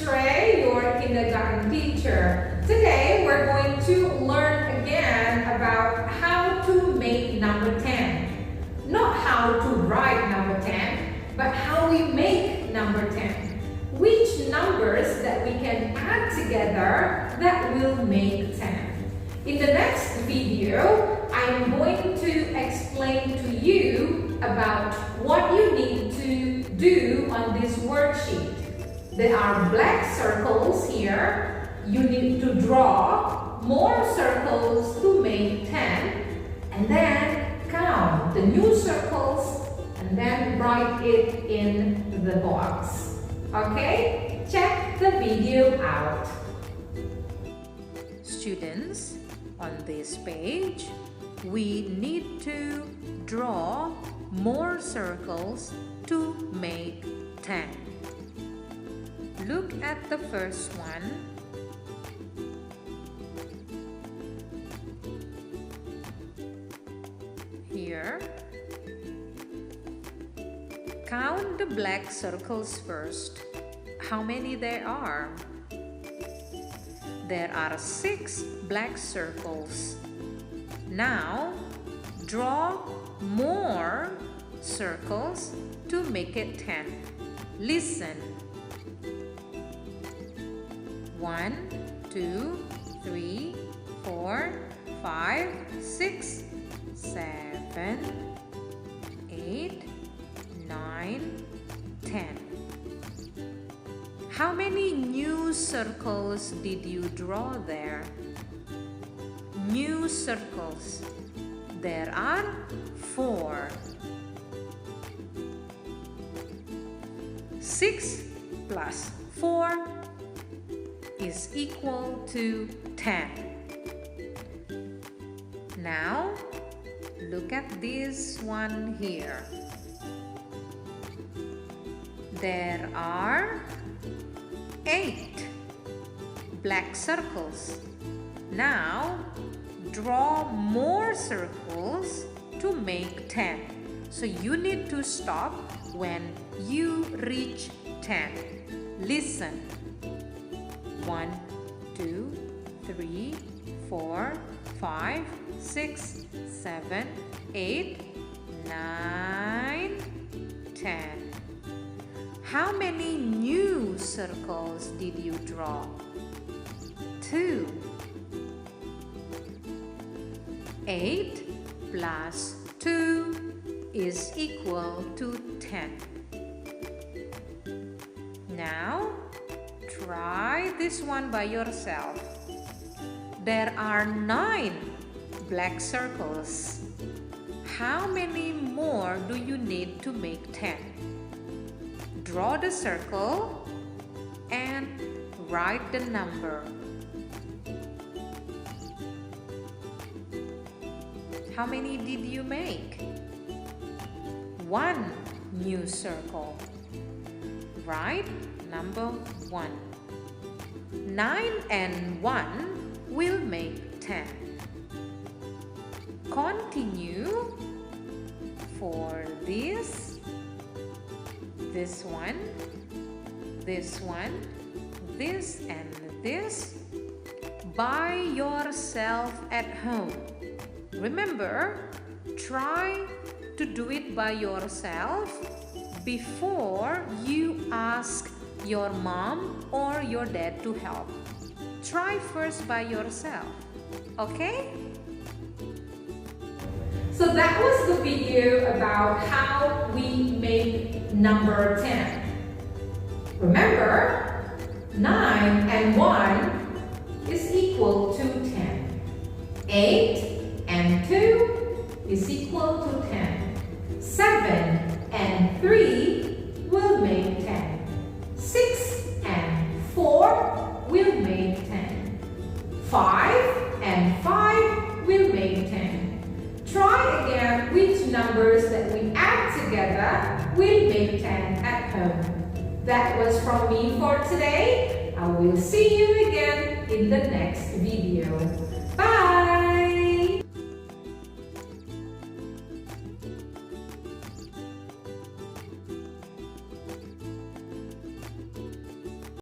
Trey, your kindergarten teacher. Today we're going to learn again about how to make number 10. Not how to write number 10, but how we make number 10. Which numbers that we can add together that will make 10. In the next video, I'm going to explain to you about what you need to do on this worksheet. There are black circles here. You need to draw more circles to make 10 and then count the new circles and then write it in the box. Okay? Check the video out. Students, on this page, we need to draw more circles to make 10. Look at the first one. Here. Count the black circles first. How many there are? There are 6 black circles. Now, draw more circles to make it 10. Listen. 1, 2, 3, 4, 5, 6, 7, 8, 9, 10. How many new circles did you draw there? New circles. There are 4. 6 plus 4 is equal to 10. Now, look at this one here. There are 8 black circles. Now, draw more circles to make 10. So you need to stop when you reach 10. Listen. 1, 2, 3, 4, 5, 6, 7, 8, 9, 10. How many new circles did you draw? 2. 8 plus 2 is equal to 10. Now, try this one by yourself. There are 9 black circles. How many more do you need to make 10? Draw the circle and write the number. How many did you make? 1 new circle. Write number 1. 9 and 1 will make 10. Continue for this one, this one, this and this by yourself at home. Remember, try to do it by yourself before you ask your mom or your dad to help. Try first by yourself, okay? So that was the video about how we make number 10. Remember, 9 and 1 is equal to 10. 8 and 2 is equal to 10. 7 and 3 will make 10. 6 and 4 will make 10. 5 and 5 will make 10. Try again which numbers that we add together will make 10 at home. That was from me for today. I will see you again in the next video. Bye!